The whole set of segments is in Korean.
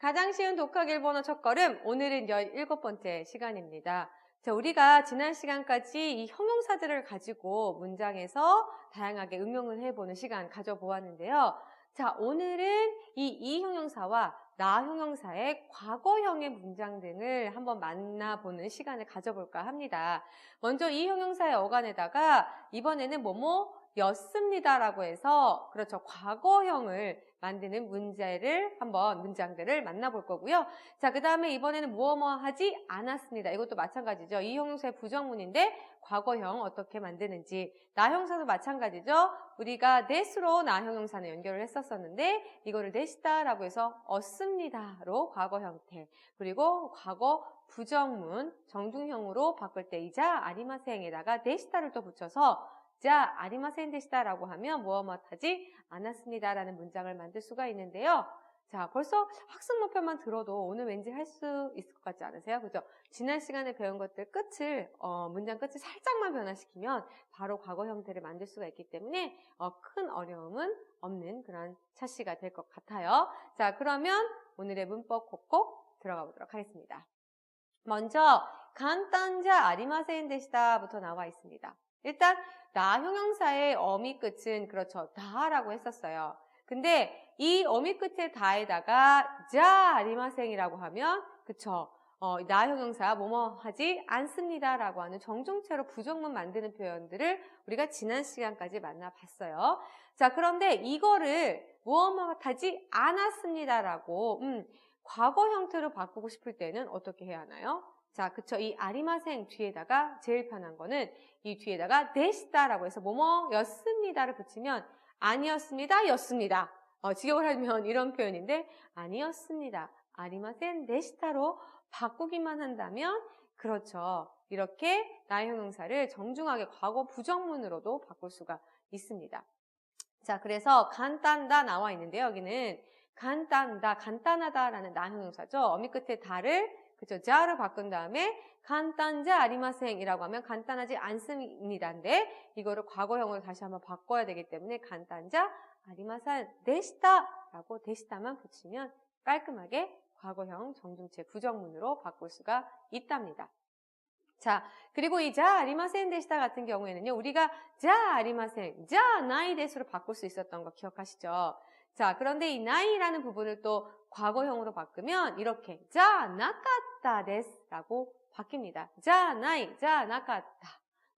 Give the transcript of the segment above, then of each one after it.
가장 쉬운 독학 일본어 첫걸음, 오늘은 17번째 시간입니다. 자, 우리가 지난 시간까지 이 형용사들을 가지고 문장에서 다양하게 응용을 해보는 시간 가져보았는데요. 자, 오늘은 이 형용사와 나 형용사의 과거형의 문장 등을 한번 만나보는 시간을 가져볼까 합니다. 먼저 이 형용사의 어간에다가 이번에는 였습니다라고 해서 그렇죠. 과거형을 만드는 문장들을 만나볼 거고요. 자, 그 다음에 이번에는 무엇뭐 하지 않았습니다. 이것도 마찬가지죠. 이 형용사의 부정문인데 과거형 어떻게 만드는지. 나 형용사도 마찬가지죠. 우리가 that로 나 형용사는 연결을 했었었는데 이거를 that이다라고 해서 었습니다로 과거 형태. 그리고 과거 부정문 정중형으로 바꿀 때 이자 아리마생에다가 that이다를 또 붙여서 자, 아리마센 데시다라고 하면 무엇하지 않았습니다라는 문장을 만들 수가 있는데요. 자, 벌써 학습 목표만 들어도 오늘 왠지 할 수 있을 것 같지 않으세요? 그죠? 지난 시간에 배운 것들 문장 끝을 살짝만 변화시키면 바로 과거 형태를 만들 수가 있기 때문에 큰 어려움은 없는 그런 차시가 될 것 같아요. 자, 그러면 오늘의 문법 콕콕 들어가 보도록 하겠습니다. 먼저 간단자 아리마센 데시다부터 나와 있습니다. 일단 나 형용사의 어미 끝은 그렇죠. 다라고 했었어요. 근데 이 어미 끝의 다에다가 자 아리마생이라고 하면 그쵸. 나 형용사 뭐뭐 하지 않습니다라고 하는 정중체로 부정문 만드는 표현들을 우리가 지난 시간까지 만나봤어요. 자, 그런데 이거를 뭐뭐 하지 않았습니다라고 과거 형태로 바꾸고 싶을 때는 어떻게 해야 하나요? 자, 그쵸. 이 아리마생 뒤에다가 제일 편한 거는 이 뒤에다가 데시다라고 해서 뭐뭐였습니다를 붙이면 아니었습니다, 였습니다. 직역을 하면 이런 표현인데 아니었습니다. 아리마센 데시다로 바꾸기만 한다면 그렇죠. 이렇게 나 형용사를 정중하게 과거 부정문으로도 바꿀 수가 있습니다. 자, 그래서 간단다 나와 있는데요. 여기는 간단하다라는 나 형용사죠. 어미 끝에 다를 그죠? 자를 바꾼 다음에 간단자 아리마생이라고 하면 간단하지 않습니다인데 이거를 과거형으로 다시 한번 바꿔야 되기 때문에 간단자 아리마산 데시다라고 데시다만 붙이면 깔끔하게 과거형 정중체 부정문으로 바꿀 수가 있답니다. 자, 그리고 이 자 아리마센 데시다 같은 경우에는요. 우리가 자 아리마센, 자 나이 데스로 바꿀 수 있었던 거 기억하시죠? 자, 그런데 이 나이라는 부분을 또 과거형으로 바꾸면 이렇게 자 나카타 데스라고 바뀝니다. 자 나이, 자 나카타.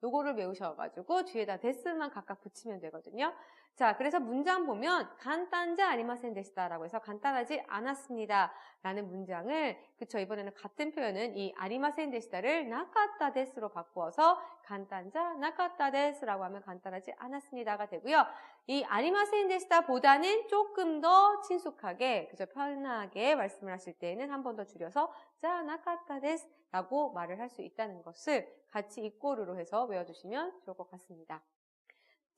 요거를 외우셔가지고 뒤에다 데스만 각각 붙이면 되거든요. 자, 그래서 문장 보면 간단자 아리마센 데시다라고 해서 간단하지 않았습니다 라는 문장을 그쵸 이번에는 같은 표현은 이 아리마센 데시다를 나카타 데스로 바꾸어서 간단자 나카타 데스라고 하면 간단하지 않았습니다가 되고요. 이 아리마센 데시다보다는 조금 더 친숙하게 그죠 편하게 말씀을 하실 때에는 한 번 더 줄여서 자 나카타 데스라고 말을 할 수 있다는 것을 같이 이꼬르로 해서 외워두시면 좋을 것 같습니다.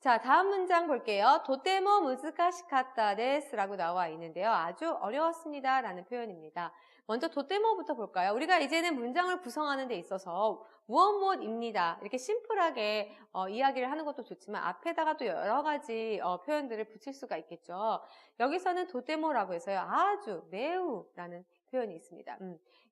자, 다음 문장 볼게요. 도테모 무즈카시카타 데스라고 나와 있는데요. 아주 어려웠습니다 라는 표현입니다. 먼저 도테모부터 볼까요? 우리가 이제는 문장을 구성하는 데 있어서 무엇무엇입니다. 이렇게 심플하게 이야기를 하는 것도 좋지만 앞에다가 또 여러 가지 표현들을 붙일 수가 있겠죠. 여기서는 도테모라고 해서요. 아주, 매우 라는 표현이 있습니다.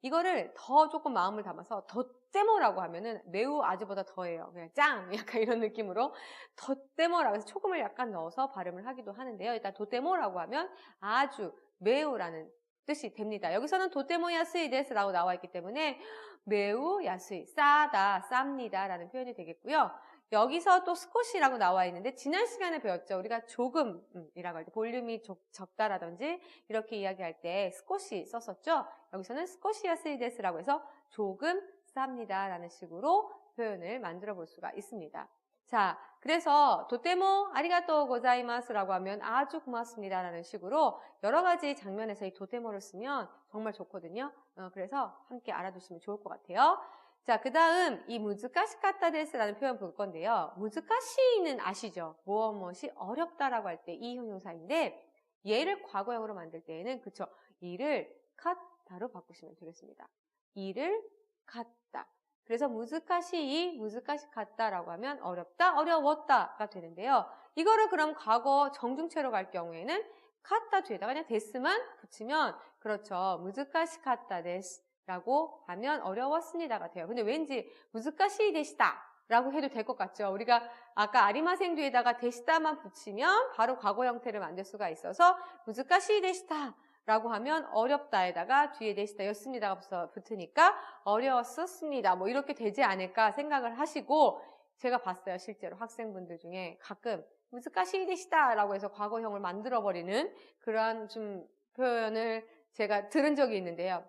이거를 더 조금 마음을 담아서 덧대모라고 하면은 매우 아주보다 더해요. 그냥 짱! 약간 이런 느낌으로 덧대모라고 해서 초금을 약간 넣어서 발음을 하기도 하는데요. 일단 덧대모라고 하면 아주, 매우라는 뜻이 됩니다. 여기서는 덧대모 야스이 데스라고 나와 있기 때문에 매우 야스이, 싸다, 쌉니다 라는 표현이 되겠고요. 여기서 또 스코시라고 나와 있는데 지난 시간에 배웠죠. 우리가 조금이라고 할 때 볼륨이 적다라든지 이렇게 이야기할 때 스코시 썼었죠. 여기서는 스코시야스이 데스라고 해서 조금 쌉니다 라는 식으로 표현을 만들어 볼 수가 있습니다. 자, 그래서 도테모 아리가또 고자이마스라고 하면 아주 고맙습니다 라는 식으로 여러 가지 장면에서 이 도테모를 쓰면 정말 좋거든요. 그래서 함께 알아두시면 좋을 것 같아요. 자, 그 다음 이 무즈카시카타 데스라는 표현 볼 건데요. 무즈카시는 아시죠? 무엇이 어렵다라고 할 때 이 형용사인데 얘를 과거형으로 만들 때에는 그쵸? 이를 카타로 바꾸시면 되겠습니다. 이를 카타. 그래서 무즈카시카타라고 하면 어렵다, 어려웠다가 되는데요. 이거를 그럼 과거 정중체로 갈 경우에는 카타 뒤에다가 그냥 데스만 붙이면 그렇죠. 무즈카시카타 데스 라고 하면 어려웠습니다가 돼요. 근데 왠지 무즈카시 데시다 라고 해도 될 것 같죠. 우리가 아까 아리마생 뒤에다가 데시다만 붙이면 바로 과거 형태를 만들 수가 있어서 무즈카시 데시다 라고 하면 어렵다에다가 뒤에 데시다 였습니다가 붙으니까 어려웠었습니다. 뭐 이렇게 되지 않을까 생각을 하시고, 제가 봤어요. 실제로 학생분들 중에 가끔 무즈카시 데시다 라고 해서 과거형을 만들어버리는 그러한 좀 표현을 제가 들은 적이 있는데요.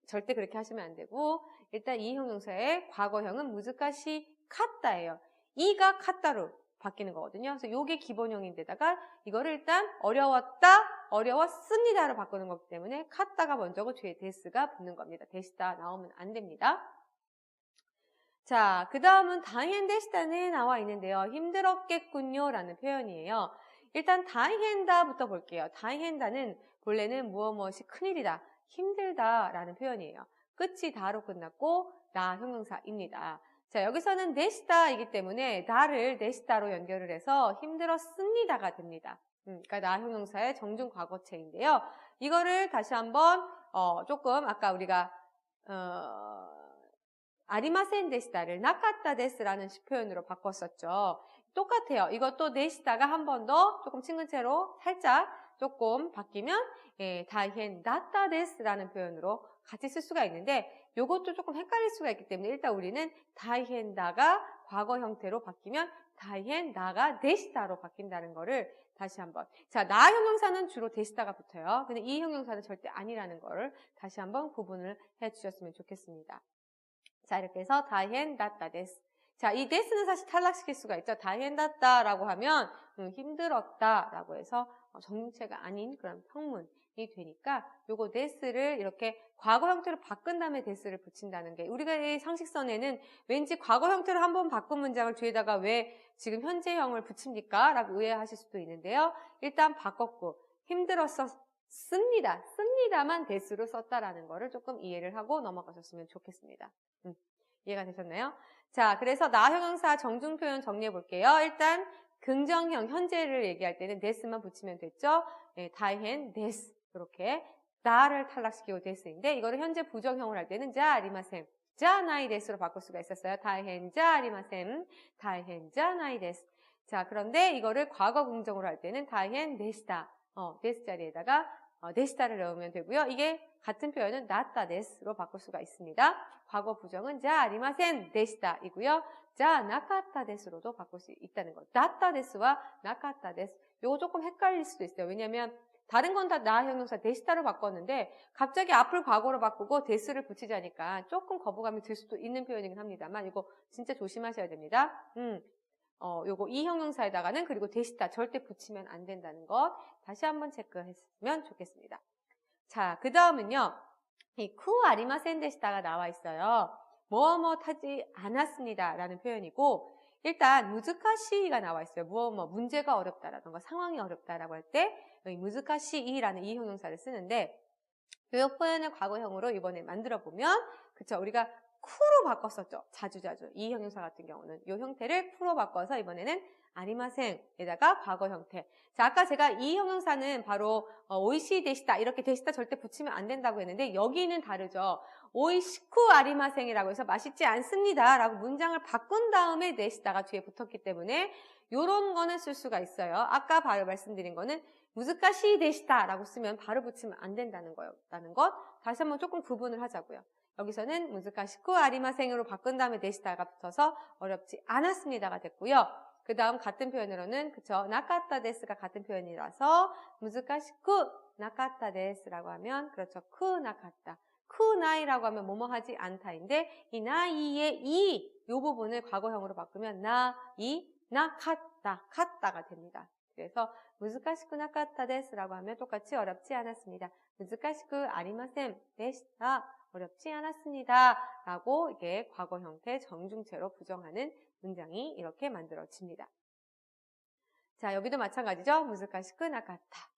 절대 그렇게 하시면 안 되고, 일단 이 형용사의 과거형은 무즈카시 카타예요. 이가 카타로 바뀌는 거거든요. 그래서 이게 기본형인데다가 이거를 일단 어려웠다, 어려웠습니다로 바꾸는 거기 때문에 카타가 먼저고 뒤에 데스가 붙는 겁니다. 데시다 나오면 안 됩니다. 자, 그 다음은 다이헨 데시다는 나와 있는데요. 힘들었겠군요 라는 표현이에요. 일단 다이헨다부터 볼게요. 다이헨다는 본래는 무엇이 큰일이다, 힘들다 라는 표현이에요. 끝이 다로 끝났고 나 형용사입니다. 자, 여기서는 데시다이기 때문에 나를 데시다로 연결을 해서 힘들었습니다가 됩니다. 그러니까 나 형용사의 정중 과거체인데요. 이거를 다시 한번 조금 아까 우리가 아리마센 데시다를 나카타 데스라는 표현으로 바꿨었죠. 똑같아요. 이것도 데시다가 한 번 더 조금 친근 채로 살짝 조금 바뀌면 다이헨 나타 데스라는 표현으로 같이 쓸 수가 있는데, 이것도 조금 헷갈릴 수가 있기 때문에 일단 우리는 다이헨다가 과거 형태로 바뀌면 다이헨 나가 데시다로 바뀐다는 거를 다시 한번. 자, 나 형용사는 주로 데시다가 붙어요. 근데 이 형용사는 절대 아니라는 거를 다시 한번 구분을 해주셨으면 좋겠습니다. 자, 이렇게 해서 다이헨 다따 데스. 자, 이 데스는 사실 탈락시킬 수가 있죠. 다이헨 다따라고 하면 힘들었다라고 해서 정체가 아닌 그런 평문이 되니까 요거 데스를 이렇게 과거 형태로 바꾼 다음에 데스를 붙인다는 게, 우리가 이 상식선에는 왠지 과거 형태로 한번 바꾼 문장을 뒤에다가 왜 지금 현재형을 붙입니까? 라고 의아하실 수도 있는데요. 일단 바꿨고 씁니다만 데스로 썼다라는 거를 조금 이해를 하고 넘어가셨으면 좋겠습니다. 이해가 되셨나요? 자, 그래서 나 형용사 정중 표현 정리해 볼게요. 일단 긍정형 현재를 얘기할 때는 데스만 붙이면 됐죠. 다이헨 데스, 이렇게 나를 탈락시키고 데스인데, 이거를 현재 부정형을 할 때는 자 아리마셈, 자 나이 데스로 바꿀 수가 있었어요. 다이헨 자 아리마셈, 다이헨 자 나이 데스. 자, 그런데 이거를 과거 긍정으로 할 때는 다이헨 데스다, 데스 자리에다가 데시다를 넣으면 되고요. 이게 같은 표현은 나타 데스로 바꿀 수가 있습니다. 과거 부정은 자 아리마센 데시다이고요. 자 나카타 데스로도 바꿀 수 있다는 것. 나타 데스와 나카타 데스. 요거 조금 헷갈릴 수도 있어요. 왜냐하면 다른 건 다 나 형용사 데시다로 바꿨는데 갑자기 앞을 과거로 바꾸고 데스를 붙이자니까 조금 거부감이 들 수도 있는 표현이긴 합니다만 이거 진짜 조심하셔야 됩니다. 요거 이 형용사에다가는 그리고 데시다 절대 붙이면 안 된다는 것 다시 한번 체크했으면 좋겠습니다. 자, 그 다음은요. 이 쿠 아리마센 데시다가 나와 있어요. 하지 않았습니다 라는 표현이고, 일단 무즈카시가 나와 있어요. 문제가 어렵다라던가 상황이 어렵다라고 할 때 무즈카시라는 이 형용사를 쓰는데, 이 표현을 과거형으로 이번에 만들어 보면, 그쵸, 우리가 쿠로 바꿨었죠. 자주. 이 형용사 같은 경우는 이 형태를 쿠로 바꿔서 이번에는 아리마생에다가 과거 형태. 자, 아까 제가 이 형용사는 바로 오이시 데시다, 이렇게 데시다 절대 붙이면 안 된다고 했는데 여기는 다르죠. 오이시쿠 아리마생이라고 해서 맛있지 않습니다 라고 문장을 바꾼 다음에 데시다가 뒤에 붙었기 때문에 요런 거는 쓸 수가 있어요. 아까 바로 말씀드린 거는 무즈카시 데시다 라고 쓰면 바로 붙이면 안 된다는 거였다는 것 다시 한번 조금 구분을 하자고요. 여기서는 무즈카시쿠 아리마생으로 바꾼 다음에 데시다가 붙어서 어렵지 않았습니다가 됐고요. 그 다음 같은 표현으로는 그쵸, 나카타 데스가 같은 표현이라서 무즈카시쿠 나카타 데스라고 하면 그렇죠, 쿠 나카타, 쿠 나이라고 하면 뭐뭐하지 않다인데 이 나이의 이 부분을 과거형으로 바꾸면 나이 나카타 카타가 됩니다. 그래서 무즈카시쿠 나카타 데스라고 하면 똑같이 어렵지 않았습니다. 무즈카시쿠 아리마센 데시다, 어렵지 않았습니다 라고 이게 과거 형태 정중체로 부정하는 문장이 이렇게 만들어집니다. 자, 여기도 마찬가지죠. 무즈카시쿠 나카타.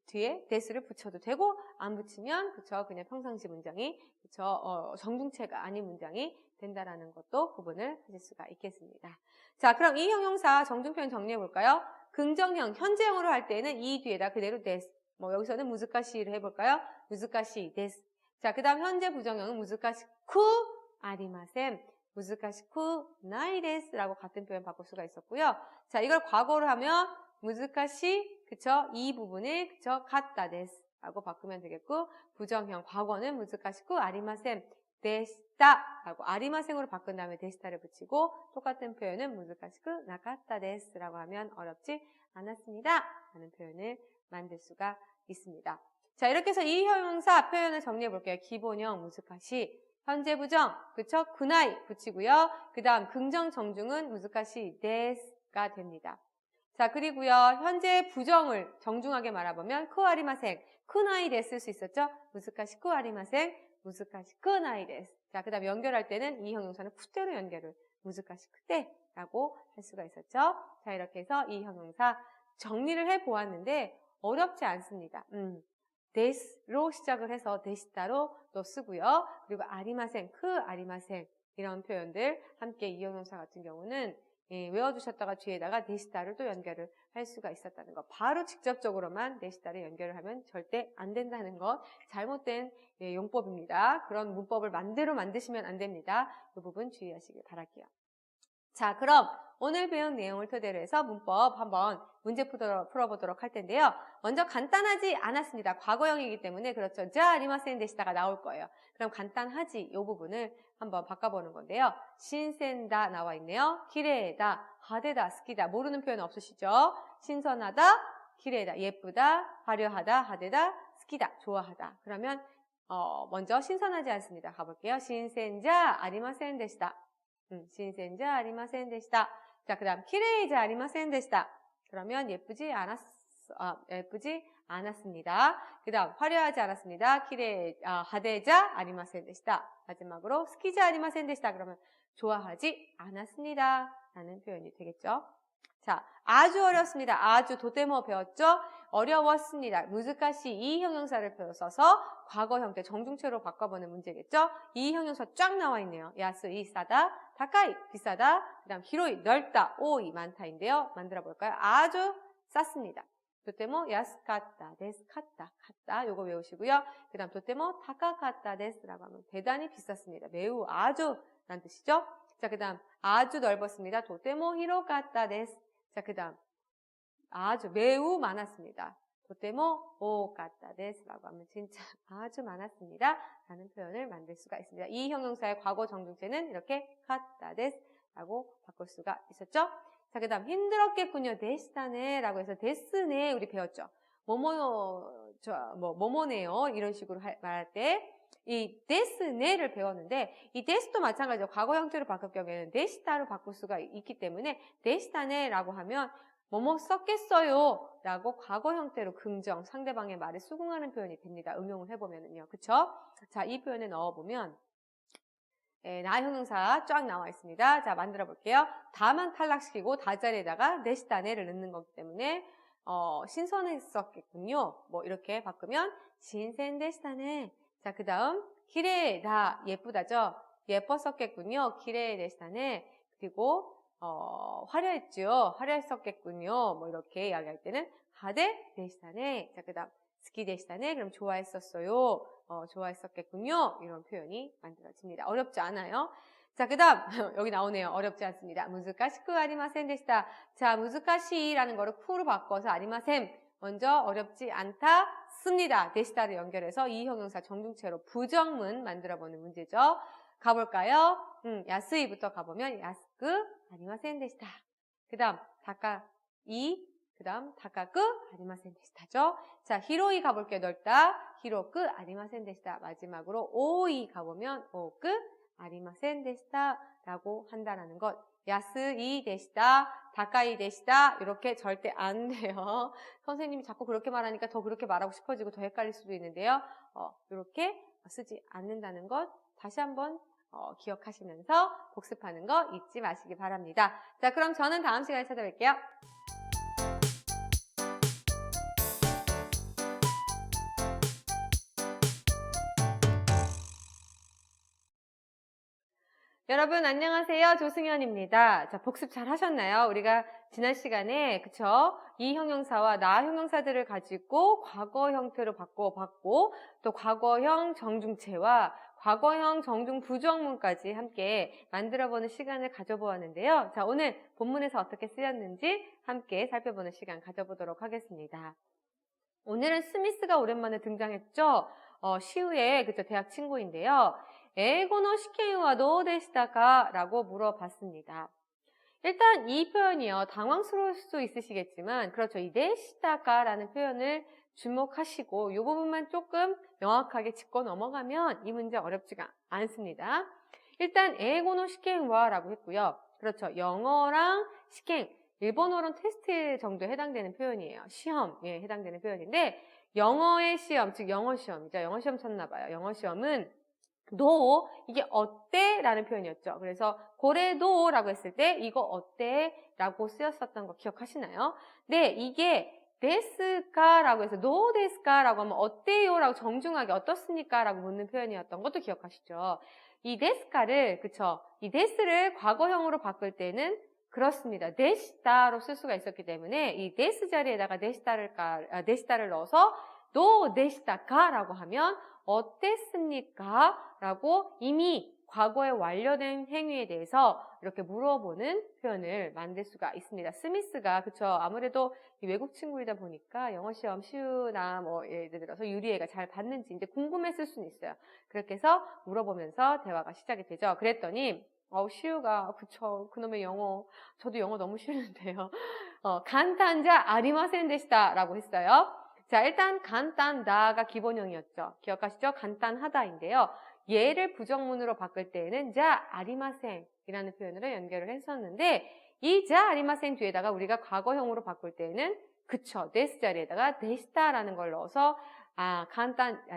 뒤에 데스를 붙여도 되고 안 붙이면 그쵸, 그냥 평상시 문장이 그쵸, 정중체가 아닌 문장이 된다라는 것도 구분을 하실 수가 있겠습니다. 자, 그럼 이 형용사 정중 표현 정리해 볼까요? 긍정형, 현재형으로 할 때는 이 뒤에다 그대로 데스, 뭐 여기서는 무즈카시를 해볼까요? 무즈카시 데스. 자, 그 다음 현재 부정형은 무즈카시쿠 아리마센, 무즈카시쿠 나이 데스라고 같은 표현 바꿀 수가 있었고요. 자, 이걸 과거로 하면 무즈카시, 그쵸? 이 부분을, 그쵸? 갔다 데스 라고 바꾸면 되겠고, 부정형 과거는 무즈카시쿠 아리마센 데시다 라고 아리마센으로 바꾼 다음에 데시다를 붙이고, 똑같은 표현은 무즈카시쿠 나카타 데스 라고 하면 어렵지 않았습니다 라는 표현을 만들 수가 있습니다. 자, 이렇게 해서 이 형용사 표현을 정리해 볼게요. 기본형 무즈카시, 현재 부정, 그쵸? 쿠나이 붙이고요. 그 다음 긍정 정중은 무즈카시 데스가 됩니다. 자, 그리고요, 현재 부정을 정중하게 말해보면 쿠아리마생, 쿠나이 데스 쓸 수 있었죠? 무즈카시 쿠아리마생, 무즈카시 쿠나이 데스. 자, 그 다음 연결할 때는 이 형용사는 쿠대로 연결을, 무즈카시 쿠대라고 할 수가 있었죠? 자, 이렇게 해서 이 형용사 정리를 해 보았는데 어렵지 않습니다. 데스로 시작을 해서 데시다로 또 쓰고요. 그리고 아리마생, 아리마생 이런 표현들 함께 이 형용사 같은 경우는 외워두셨다가 뒤에다가 데시다를 또 연결을 할 수가 있었다는 것. 바로 직접적으로만 데시다를 연결을 하면 절대 안 된다는 것. 잘못된 용법입니다. 그런 문법을 만드시면 안 됩니다. 이 부분 주의하시길 바랄게요. 자, 그럼 오늘 배운 내용을 토대로 해서 문법 한번 문제 풀어보도록 할 텐데요. 먼저 간단하지 않았습니다. 과거형이기 때문에 그렇죠. 자, 아리마센 데시다가 나올 거예요. 그럼 간단하지 이 부분을 한번 바꿔보는 건데요. 신센다 나와 있네요. 기레다, 하데다, 스키다. 모르는 표현 없으시죠? 신선하다, 기레다, 예쁘다, 화려하다, 하데다, 스키다, 좋아하다. 그러면 먼저 신선하지 않습니다. 가볼게요. 신센자 아리마센 데시다. 신센자 아리마센 데시다. 자, 그 다음 키레이자 아리마센 데시다. 그러면 예쁘지 않았습니다. 그 다음 화려하지 않았습니다. 하데자 아리마센 데시다. 마지막으로 스키자 아리마센 데시다. 그러면 좋아하지 않았습니다 라는 표현이 되겠죠. 자, 아주 어렵습니다. 아주 도테모 배웠죠? 어려웠습니다. 무즈카시 이 형용사를 써서 과거 형태 정중체로 바꿔보는 문제겠죠? 이 형용사 쫙 나와 있네요. 야스이 싸다, 다카이 비싸다, 그 다음 히로이 넓다, 오이 많다인데요. 만들어 볼까요? 아주 쌌습니다. 도테모 야스카타 데스 카타 요거 외우시고요. 그 다음 도테모 타카카타 데스라고 하면 대단히 비쌌습니다. 매우 아주 라는 뜻이죠. 자, 그 다음 아주 넓었습니다. 도테모 히로카타 데스. 자, 그 다음 아주 매우 많았습니다. 도테모 오카타 데스라고 하면 진짜 아주 많았습니다 라는 표현을 만들 수가 있습니다. 이 형용사의 과거 정중체는 이렇게 카타 데스라고 바꿀 수가 있었죠. 자, 그 다음 힘들었겠군요. 데시다네 라고 해서 데스네 우리 배웠죠. 뭐뭐네요 이런 식으로 말할 때 이 데스네를 배웠는데 이 데스도 마찬가지죠. 과거 형태로 바꿀 경우에는 데시다로 바꿀 수가 있기 때문에 데시다네라고 하면 뭐뭐 썼겠어요 라고 과거 형태로 긍정 상대방의 말에 수긍하는 표현이 됩니다. 응용을 해보면은요. 그쵸? 자, 이 표현에 넣어보면 나 형용사 쫙 나와 있습니다. 자, 만들어 볼게요. 다만 탈락시키고 다 자리에다가 데시다네를 넣는 거기 때문에 신선했었겠군요. 뭐 이렇게 바꾸면 신센 데시다네. 자, 그 다음 기레다 예쁘다죠. 예뻤었겠군요. 기레 데시다네. 그리고 화려했죠. 화려했었겠군요. 뭐 이렇게 이야기할 때는 하데 데시다네. 자, 그 다음 스키 데시다네. 그럼 좋아했었어요. 좋아했었겠군요. 이런 표현이 만들어집니다. 어렵지 않아요. 자, 그 다음 여기 나오네요. 어렵지 않습니다. 무즈카시쿠 아리마센 데시다. 자, 무즈카시라는 거를 쿠로 바꿔서 아리마센. 먼저 어렵지 않다 씁니다. 데시다를 연결해서 이 형용사 정중체로 부정문 만들어보는 문제죠. 가볼까요? 야스이부터 가보면 야스쿠 아리마센 데시다. 그 다음 다카이, 그 다음 다카쿠 아리마센 데시다죠. 자, 히로이 가볼게요. 넓다. 히로쿠 아리마센 데시다. 마지막으로 오이 가보면 오쿠 아리마센 데시다 라고 한다라는 것. 야스이 데시다, 다카이 데시다 이렇게 절대 안 돼요. 선생님이 자꾸 그렇게 말하니까 더 그렇게 말하고 싶어지고 더 헷갈릴 수도 있는데요. 이렇게 쓰지 않는다는 것 다시 한번 기억하시면서 복습하는 거 잊지 마시기 바랍니다. 자, 그럼 저는 다음 시간에 찾아뵐게요. 여러분 안녕하세요. 조승현입니다. 자, 복습 잘 하셨나요? 우리가 지난 시간에 그쵸? 이 형용사와 나 형용사들을 가지고 과거 형태로 바꿔봤고 또 과거형 정중체와 과거형 정중 부정문까지 함께 만들어보는 시간을 가져보았는데요. 자, 오늘 본문에서 어떻게 쓰였는지 함께 살펴보는 시간 가져보도록 하겠습니다. 오늘은 스미스가 오랜만에 등장했죠. 시우의 그쵸 대학 친구인데요. 에고노 시켄와 노데시다가 라고 물어봤습니다. 일단 이 표현이요. 당황스러울 수 있으시겠지만 그렇죠. 이 데시다가 라는 표현을 주목하시고 이 부분만 조금 명확하게 짚고 넘어가면 이 문제 어렵지가 않습니다. 일단 에고노 시켄와 라고 했고요. 그렇죠. 영어랑 시켄, 일본어로는 테스트 정도에 해당되는 표현이에요. 시험에 해당되는 표현인데 영어의 시험, 즉 영어 시험이죠. 영어 시험 쳤나 봐요. 영어 시험은 너 이게 어때? 라는 표현이었죠. 그래서 고래도 라고 했을 때 이거 어때? 라고 쓰였었던 거 기억하시나요? 네, 이게 데스까 라고 해서 노 데스까 라고 하면 어때요? 라고 정중하게 어떻습니까? 라고 묻는 표현이었던 것도 기억하시죠? 이 데스까를 그쵸? 이 데스를 과거형으로 바꿀 때는 그렇습니다. 데시다로 쓸 수가 있었기 때문에 이 데스 자리에다가 데시다를 넣어서 노 데시다까 라고 하면 어땠습니까? 라고 이미 과거에 완료된 행위에 대해서 이렇게 물어보는 표현을 만들 수가 있습니다. 스미스가 그쵸 아무래도 외국 친구이다 보니까 영어 시험 시우나 뭐 예를 들어서 유리애가 잘 봤는지 이제 궁금했을 수는 있어요. 그렇게 해서 물어보면서 대화가 시작이 되죠. 그랬더니 시우가 그쵸 그놈의 영어 저도 영어 너무 싫은데요. 간단자 아리마센 데시다 라고 했어요. 자, 일단 간단다가 기본형이었죠. 기억하시죠? 간단하다인데요. 얘를 부정문으로 바꿀 때에는 자 아리마센이라는 표현으로 연결을 했었는데 이 자 아리마센 뒤에다가 우리가 과거형으로 바꿀 때에는 그쵸. 데스 자리에다가 데시다라는 걸 넣어서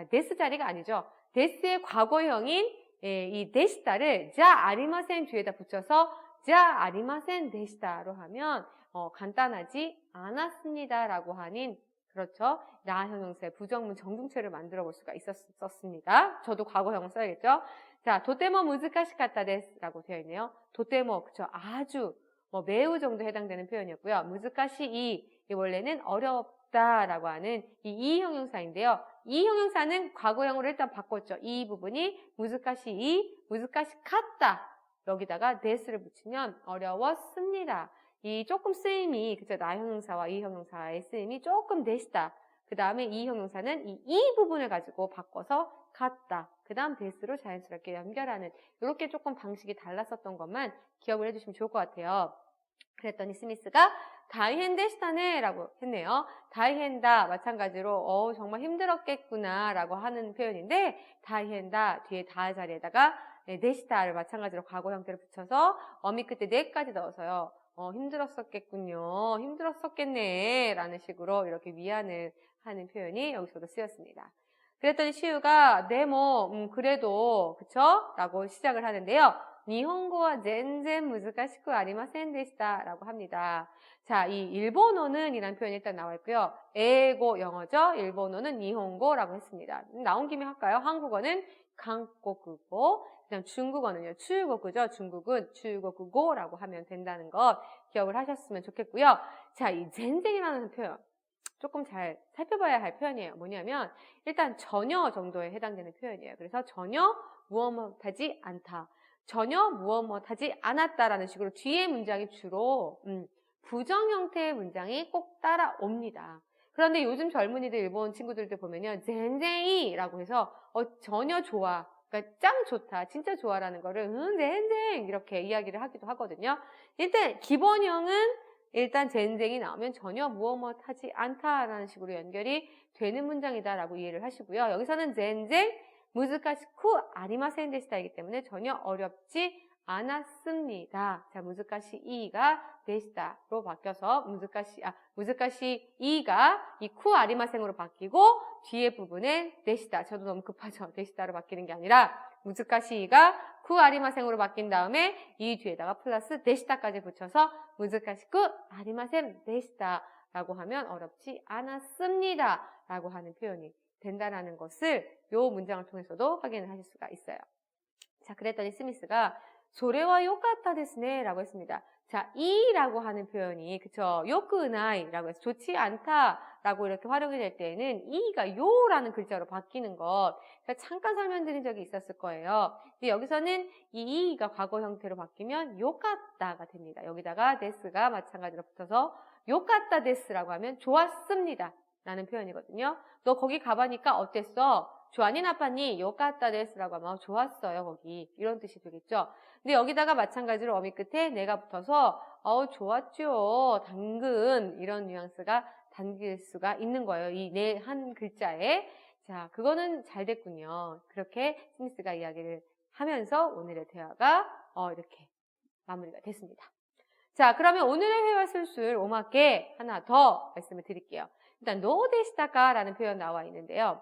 데스 자리가 아니죠. 데스의 과거형인 이 데시다를 자 아리마센 뒤에다 붙여서 자 아리마센 데시다로 하면 간단하지 않았습니다라고 하는 그렇죠. 나 형용사의 부정문 정중체를 만들어 볼 수가 있었습니다. 저도 과거형을 써야겠죠. 자, 도테모 무즈카시카타 데스라고 되어 있네요. 도테모, 그쵸. 아주, 매우 정도 해당되는 표현이었고요. 무즈카시 이 원래는 어렵다라고 하는 이 형용사인데요. 이 형용사는 과거형으로 일단 바꿨죠. 이 부분이 무즈카시카타. 여기다가 데스를 붙이면 어려웠습니다. 이 조금 쓰임이 그쵸 나 형용사와 이 형용사의 쓰임이 조금 데시다. 그 다음에 이 형용사는 이 부분을 가지고 바꿔서 같다. 그 다음 데스로 자연스럽게 연결하는 이렇게 조금 방식이 달랐었던 것만 기억을 해주시면 좋을 것 같아요. 그랬더니 스미스가 다이헨 데시다네 라고 했네요. 다이헨다 마찬가지로 정말 힘들었겠구나 라고 하는 표현인데 다이헨다 뒤에 다 자리에다가 데시다를 마찬가지로 과거 형태로 붙여서 어미 끝에 네까지 넣어서요. 힘들었었겠군요. 힘들었었겠네. 라는 식으로 이렇게 위안을 하는 표현이 여기서도 쓰였습니다. 그랬더니 시우가 네, 그래도, 그쵸? 라고 시작을 하는데요. 니혼고와 젠젠 무즈카시쿠 아리마센 데시다. 라고 합니다. 자, 이 일본어는 이라는 표현이 일단 나와 있고요. 에고 영어죠. 일본어는 니혼고라고 했습니다. 나온 김에 할까요? 한국어는 한국어. 그다음 중국어는요. 추국어죠. 중국은 추국어라고 하면 된다는 것 기억을 하셨으면 좋겠고요. 자, 이 젠젠이라는 표현 조금 잘 살펴봐야 할 표현이에요. 뭐냐면 일단 전혀 정도에 해당되는 표현이에요. 그래서 전혀 무엇하지 않다. 전혀 무엇하지 않았다라는 식으로 뒤에 문장이 주로 부정 형태의 문장이 꼭 따라옵니다. 그런데 요즘 젊은이들 일본 친구들도 보면요. 젠젠이라고 해서 전혀 좋아. 그러니까 짱 좋다, 진짜 좋아라는 거를 젠젠 이렇게 이야기를 하기도 하거든요. 일단 기본형은 일단 젠젠이 나오면 전혀 무엇하지 않다라는 식으로 연결이 되는 문장이다라고 이해를 하시고요. 여기서는 젠젠 무즈카시쿠 아리마센 데시다이기 때문에 전혀 어렵지 않았습니다. 자, 무즈카시 이가 데시다로 바뀌어서 무즈카시 이가 이 쿠 아리마센으로 바뀌고 뒤에 부분에 데시다. 저도 너무 급하죠. 데시다로 바뀌는 게 아니라 무즈카시 이가 쿠 아리마센으로 바뀐 다음에 이 뒤에다가 플러스 데시다까지 붙여서 무즈카시쿠 아리마센 데시다라고 하면 어렵지 않았습니다. 라고 하는 표현이 된다라는 것을 이 문장을 통해서도 확인을 하실 수가 있어요. 자, 그랬더니 스미스가 소레와 요카타 데스네 라고 했습니다. 자, 이라고 하는 표현이, 그쵸? 요크나이라고 해서 좋지 않다라고 이렇게 활용이 될 때에는 이가 요라는 글자로 바뀌는 것, 제가 잠깐 설명드린 적이 있었을 거예요. 근데 여기서는 이 이가 과거 형태로 바뀌면 요카타가 됩니다. 여기다가 데스가 마찬가지로 붙어서 요카타 데스라고 하면 좋았습니다 라는 표현이거든요. 너 거기 가보니까 어땠어? 좋아니 나빠니? 요카타 데스라고 하면 좋았어요 거기, 이런 뜻이 되겠죠. 근데 여기다가 마찬가지로 어미 끝에 내가 붙어서 좋았죠, 당근, 이런 뉘앙스가 담길 수가 있는 거예요. 이 네 한 글자에. 자, 그거는 잘 됐군요. 그렇게 스미스가 이야기를 하면서 오늘의 대화가 이렇게 마무리가 됐습니다. 자, 그러면 오늘의 회화 술술 오마케 하나 더 말씀을 드릴게요. 일단 노데시타카 라는 표현 나와 있는데요.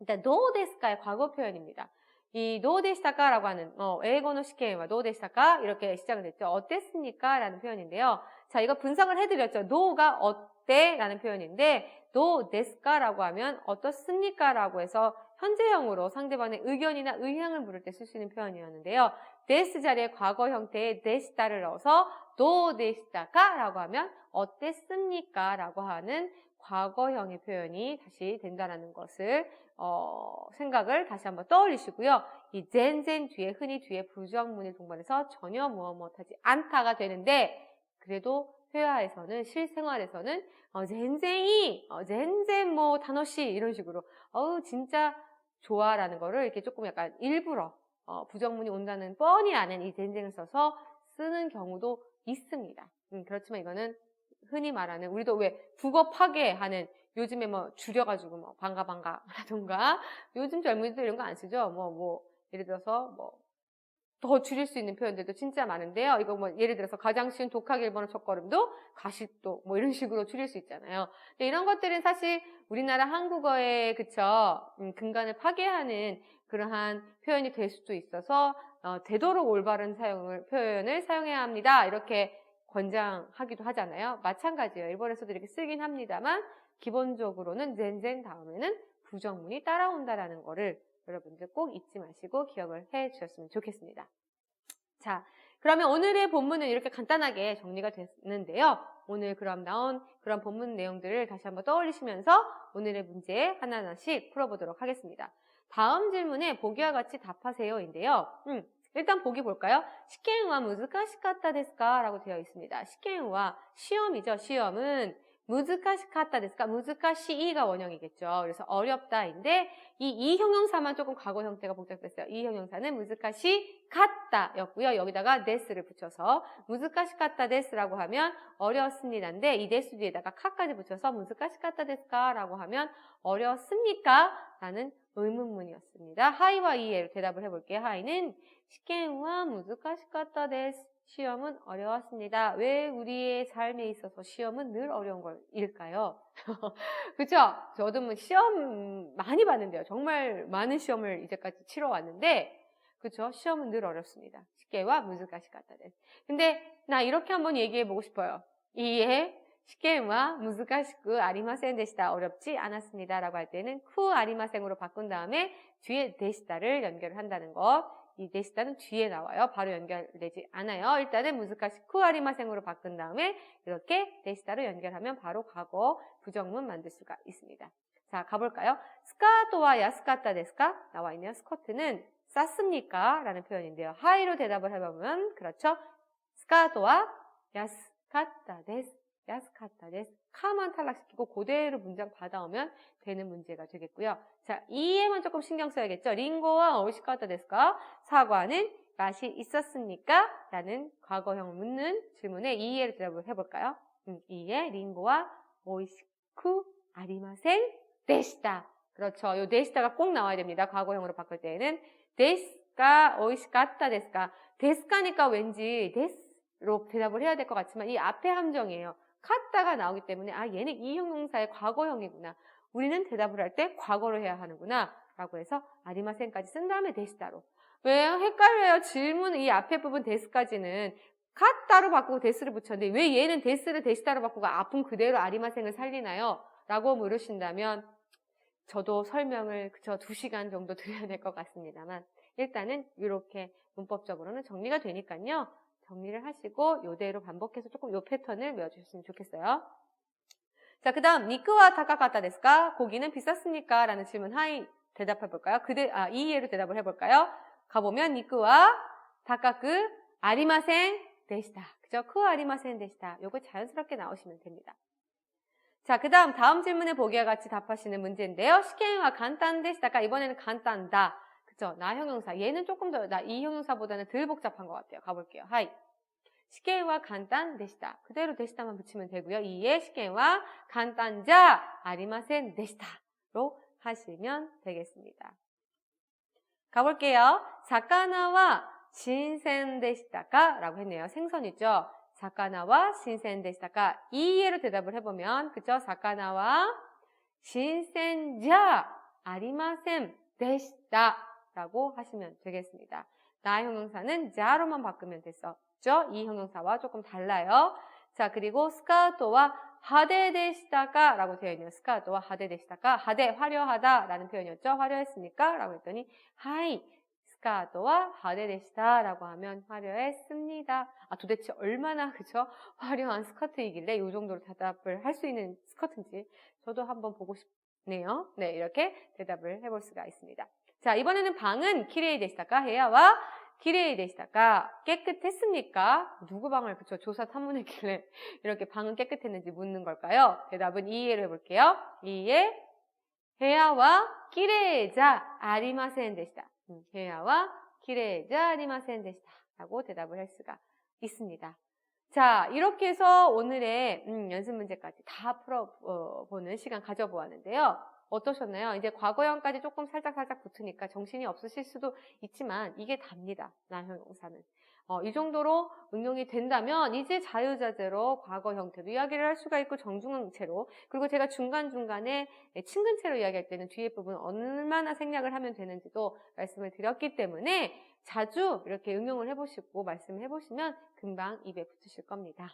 일단 노데스카의 과거 표현입니다. 이 노데시타카 라고 하는 외국어 시험과 노데시타카 이렇게 시작을 했죠. 어땠습니까? 라는 표현인데요. 자, 이거 분석을 해드렸죠. 노가 어때? 라는 표현인데 노데스카 라고 하면 어떻습니까? 라고 해서 현재형으로 상대방의 의견이나 의향을 물을 때 쓸 수 있는 표현이었는데요. 데스 자리에 과거 형태의 데시타를 넣어서 노데시타카 라고 하면 어땠습니까? 라고 하는 과거형의 표현이 다시 된다는 것을 생각을 다시 한번 떠올리시고요. 이 젠젠 뒤에 흔히 뒤에 부정문이 동반해서 전혀 무엇하지 않다가 되는데, 그래도 회화에서는 실생활에서는 젠젠이 젠젠 뭐 타노시 이런 식으로 진짜 좋아라는 거를 이렇게 조금 약간 일부러 부정문이 온다는 뻔히 아는 이 젠젠을 써서 쓰는 경우도 있습니다. 그렇지만 이거는 흔히 말하는, 우리도 왜 국어 파괴하는, 요즘에 뭐 줄여가지고 뭐 반가라던가, 요즘 젊은이들 이런 거 안 쓰죠. 예를 들어서 더 줄일 수 있는 표현들도 진짜 많은데요. 이거 예를 들어서 가장 쉬운 독학 일본어 첫걸음도 가십도 이런 식으로 줄일 수 있잖아요. 근데 이런 것들은 사실 우리나라 한국어의 근간을 파괴하는 그러한 표현이 될 수도 있어서 되도록 올바른 표현을 사용해야 합니다. 이렇게 권장하기도 하잖아요. 마찬가지예요. 일본에서도 이렇게 쓰긴 합니다만 기본적으로는 젠젠 다음에는 부정문이 따라온다라는 거를 여러분들 꼭 잊지 마시고 기억을 해 주셨으면 좋겠습니다. 자, 그러면 오늘의 본문은 이렇게 간단하게 정리가 됐는데요. 오늘 그럼 나온 그런 본문 내용들을 다시 한번 떠올리시면서 오늘의 문제 하나하나씩 풀어보도록 하겠습니다. 다음 질문에 보기와 같이 답하세요인데요. 일단 보기 볼까요? 시켄와 무즈카시카타 데스까? 라고 되어 있습니다. 시켄와 시험이죠. 시험은 무즈카시카타 데스까? 무즈카시이가 원형이겠죠. 그래서 어렵다인데 이 형용사만 조금 과거 형태가 복잡했어요. 이 형용사는 무즈카시카타였고요. 여기다가 데스를 붙여서 무즈카시카타 데스라고 하면 어려웠습니다인데 이 데스 뒤에다가 카까지 붙여서 무즈카시카타 데스까? 라고 하면 어려웠습니까? 라는 의문문이었습니다. 하이와 이에로 대답을 해볼게요. 하이는 시켄와 무즈카시카타 데스. 시험은 어려웠습니다. 왜 우리의 삶에 있어서 시험은 늘 어려운 걸일까요? 그쵸? 저도 시험 많이 봤는데요. 정말 많은 시험을 이제까지 치러 왔는데, 그쵸? 시험은 늘 어렵습니다. 시켄와 무즈카시카타 데스. 근데 나 이렇게 한번 얘기해 보고 싶어요. 이에 시켄와 무즈카시쿠 아리마센 데시다. 어렵지 않았습니다. 라고 할 때는 쿠 아리마센으로 바꾼 다음에 뒤에 데시다를 연결을 한다는 것. 이 데시다는 뒤에 나와요. 바로 연결되지 않아요. 일단은 무즈카시쿠 아리마센으로 바꾼 다음에 이렇게 데시다로 연결하면 바로 과거 부정문 만들 수가 있습니다. 자, 가볼까요? 스카토와 야스카타 데스까? 나와 있네요. 스커트는 쌌습니까? 라는 표현인데요. 하이로 대답을 해보면 그렇죠. 스카토와 야스카타 데스. 야스카타 데스. 카만 탈락시키고 그대로 문장 받아오면 되는 문제가 되겠고요. 자, 이에만 조금 신경 써야겠죠. 링고와 오이시카타 데스까? 사과는 맛이 있었습니까? 라는 과거형 묻는 질문에 이에를 대답을 해볼까요? 이에 링고와 오이시쿠 아리마센 데시다. 그렇죠. 요 데시다가 꼭 나와야 됩니다. 과거형으로 바꿀 때에는 데스까 오이시카타 데스까? 데스까니까 왠지 데스로 대답을 해야 될 것 같지만 이 앞에 함정이에요. 카타가 나오기 때문에 얘는 이 형용사의 과거형이구나. 우리는 대답을 할 때 과거로 해야 하는구나 라고 해서 아리마센까지 쓴 다음에 데시다로. 왜요? 헷갈려요. 질문 이 앞에 부분 데스까지는 카타로 바꾸고 데스를 붙였는데 왜 얘는 데스를 데시다로 바꾸고 앞은 그대로 아리마센을 살리나요? 라고 물으신다면 저도 설명을 2시간 정도 드려야 될 것 같습니다만 일단은 이렇게 문법적으로는 정리가 되니까요. 정리를 하시고 이대로 반복해서 조금 이 패턴을 외워주셨으면 좋겠어요. 자, 그 다음 니크와 타카카타 데스까? 고기는 비쌌습니까? 라는 질문 하이 대답해 볼까요? 이해로 대답을 해볼까요? 가보면 니크와 타카쿠 아리마센 데시다. 그죠? 크 아리마센 데시다. 요거 자연스럽게 나오시면 됩니다. 자, 그 다음 질문에 보기와 같이 답하시는 문제인데요. 시켄와 간단 데시다가 이번에는 간단다. 그죠? 나 형용사. 얘는 조금 더 이 형용사보다는 덜 복잡한 것 같아요. 가볼게요. 하이. 시켄와 간단 데시다. 그대로 데시다만 붙이면 되고요. 이에 시켄와 간단자 아리마센 데시다로 하시면 되겠습니다. 가볼게요. 사카나와 신센 데시다까? 라고 했네요. 생선이죠. 사카나와 신센 데시다까? 이해로 대답을 해보면, 그죠? 사카나와 신센자 아리마센 데시다 라고 하시면 되겠습니다. 나 형용사는 자로만 바꾸면 됐었죠? 이 형용사와 조금 달라요. 자, 그리고 스카토와 하데 데시다까? 라고 되어 있네요. 스카토와 하데 데시다까? 하데, 화려하다 라는 표현이었죠? 화려했습니까? 라고 했더니, 하이. 스카토와 하데 데시다 라고 하면 화려했습니다. 도대체 얼마나 그죠? 화려한 스커트이길래 이 정도로 대답을 할 수 있는 스커트인지 저도 한번 보고 싶네요. 네, 이렇게 대답을 해볼 수가 있습니다. 자, 이번에는 방은 키레이 데시다까? 해야와 키레이 데시다까? 깨끗했습니까? 누구 방을 그쵸? 조사 탐문했길래 이렇게 방은 깨끗했는지 묻는 걸까요? 대답은 이해를 해볼게요. 이해 해야와 키레이자 아리마센 데시다. 해야와 키레이자 아리마센 데시다. 라고 대답을 할 수가 있습니다. 자, 이렇게 해서 오늘의 연습 문제까지 다 풀어보는 시간 가져보았는데요. 어떠셨나요? 이제 과거형까지 조금 살짝 붙으니까 정신이 없으실 수도 있지만 이게 답니다. 나 형용사는. 이 정도로 응용이 된다면 이제 자유자재로 과거 형태도 이야기를 할 수가 있고 정중앙체로, 그리고 제가 중간중간에 친근체로 이야기할 때는 뒤에 부분 얼마나 생략을 하면 되는지도 말씀을 드렸기 때문에 자주 이렇게 응용을 해보시고 말씀을 해보시면 금방 입에 붙으실 겁니다.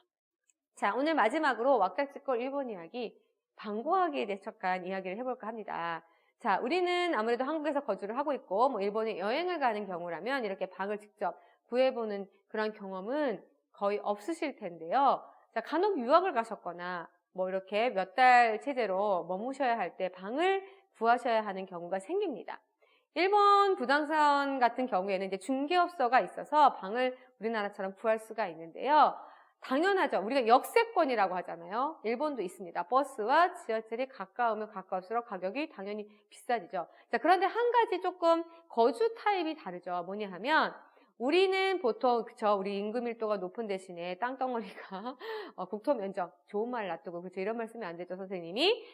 자, 오늘 마지막으로 왁자지껄 1번 이야기, 방고하기에 대해서 이야기를 해볼까 합니다. 자, 우리는 아무래도 한국에서 거주를 하고 있고 뭐 일본에 여행을 가는 경우라면 이렇게 방을 직접 구해보는 그런 경험은 거의 없으실 텐데요. 자, 간혹 유학을 가셨거나 뭐 이렇게 몇 달 체제로 머무셔야 할 때 방을 구하셔야 하는 경우가 생깁니다. 일본 부동산 같은 경우에는 이제 중개업소가 있어서 방을 우리나라처럼 구할 수가 있는데요. 당연하죠. 우리가 역세권이라고 하잖아요. 일본도 있습니다. 버스와 지하철이 가까우면 가까울수록 가격이 당연히 비싸지죠. 자, 그런데 한 가지 조금 거주 타입이 다르죠. 뭐냐 하면 우리는 보통 그쵸, 우리 인구 밀도가 높은 대신에 땅덩어리가 국토 면적, 좋은 말 놔두고 그쵸, 이런 말 쓰면 안 되죠, 선생님이.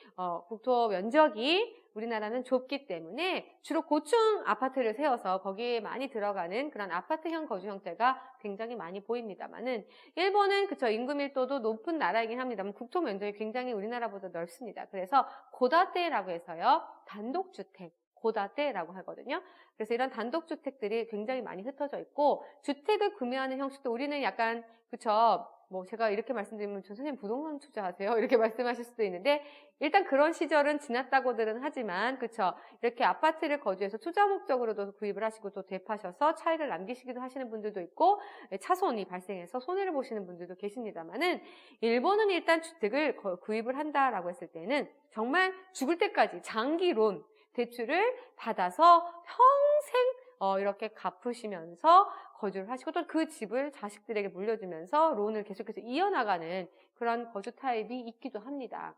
국토 면적이 우리나라는 좁기 때문에 주로 고층 아파트를 세워서 거기에 많이 들어가는 그런 아파트형 거주 형태가 굉장히 많이 보입니다만은 일본은 그쵸, 인구 밀도도 높은 나라이긴 합니다만 국토 면적이 굉장히 우리나라보다 넓습니다. 그래서 고다테라고 해서요, 단독주택. 고다테라고 하거든요. 그래서 이런 단독주택들이 굉장히 많이 흩어져 있고, 주택을 구매하는 형식도 우리는 약간, 그쵸, 뭐 제가 이렇게 말씀드리면 저 선생님 부동산 투자하세요? 이렇게 말씀하실 수도 있는데, 일단 그런 시절은 지났다고들은 하지만, 그쵸, 이렇게 아파트를 거주해서 투자 목적으로도 구입을 하시고 또 되파셔서 차익을 남기시기도 하시는 분들도 있고, 차손이 발생해서 손해를 보시는 분들도 계십니다만은, 일본은 일단 주택을 구입을 한다라고 했을 때는 정말 죽을 때까지 장기론, 대출을 받아서 평생 이렇게 갚으시면서 거주를 하시고 또 그 집을 자식들에게 물려주면서 론을 계속해서 이어나가는 그런 거주 타입이 있기도 합니다.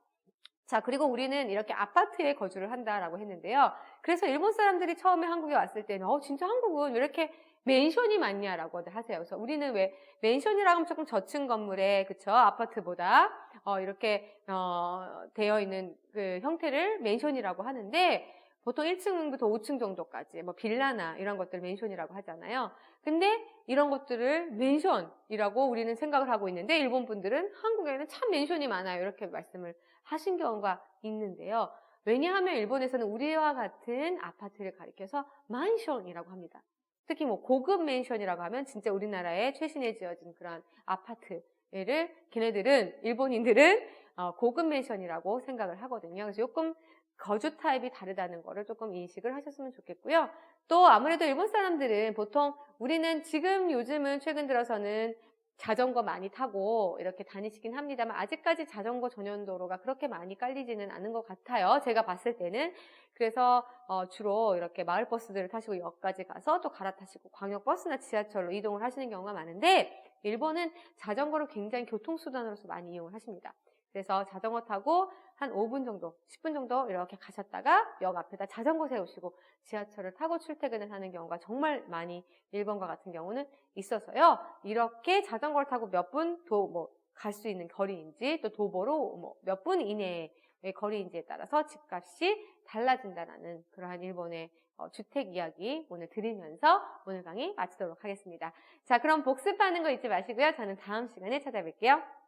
자, 그리고 우리는 이렇게 아파트에 거주를 한다라고 했는데요. 그래서 일본 사람들이 처음에 한국에 왔을 때는 진짜 한국은 왜 이렇게 맨션이 많냐라고 하세요. 그래서 우리는 왜 맨션이라고 하면 조금 저층 건물에 그쵸, 아파트보다 이렇게 되어 있는 그 형태를 맨션이라고 하는데, 보통 1층부터 5층 정도까지 뭐 빌라나 이런 것들 맨션이라고 하잖아요. 근데 이런 것들을 맨션이라고 우리는 생각을 하고 있는데 일본 분들은 한국에는 참 맨션이 많아요. 이렇게 말씀을 하신 경우가 있는데요. 왜냐하면 일본에서는 우리와 같은 아파트를 가리켜서 만션이라고 합니다. 특히 뭐 고급 맨션이라고 하면 진짜 우리나라에 최신에 지어진 그런 아파트를 걔네들은, 일본인들은 고급 맨션이라고 생각을 하거든요. 그래서 조금 거주 타입이 다르다는 거를 조금 인식을 하셨으면 좋겠고요. 또 아무래도 일본 사람들은 보통 우리는 지금 요즘은 최근 들어서는 자전거 많이 타고 이렇게 다니시긴 합니다만 아직까지 자전거 전용 도로가 그렇게 많이 깔리지는 않은 것 같아요. 제가 봤을 때는. 그래서 주로 이렇게 마을버스들을 타시고 역까지 가서 또 갈아타시고 광역버스나 지하철로 이동을 하시는 경우가 많은데 일본은 자전거를 굉장히 교통수단으로서 많이 이용을 하십니다. 그래서 자전거 타고 한 5분 정도, 10분 정도 이렇게 가셨다가 역 앞에다 자전거 세우시고 지하철을 타고 출퇴근을 하는 경우가 정말 많이 일본과 같은 경우는 있어서요. 이렇게 자전거를 타고 몇 분 갈 수 있는 거리인지 또 도보로 몇 분 이내의 거리인지에 따라서 집값이 달라진다는 그러한 일본의 주택 이야기 오늘 드리면서 오늘 강의 마치도록 하겠습니다. 자, 그럼 복습하는 거 잊지 마시고요. 저는 다음 시간에 찾아뵐게요.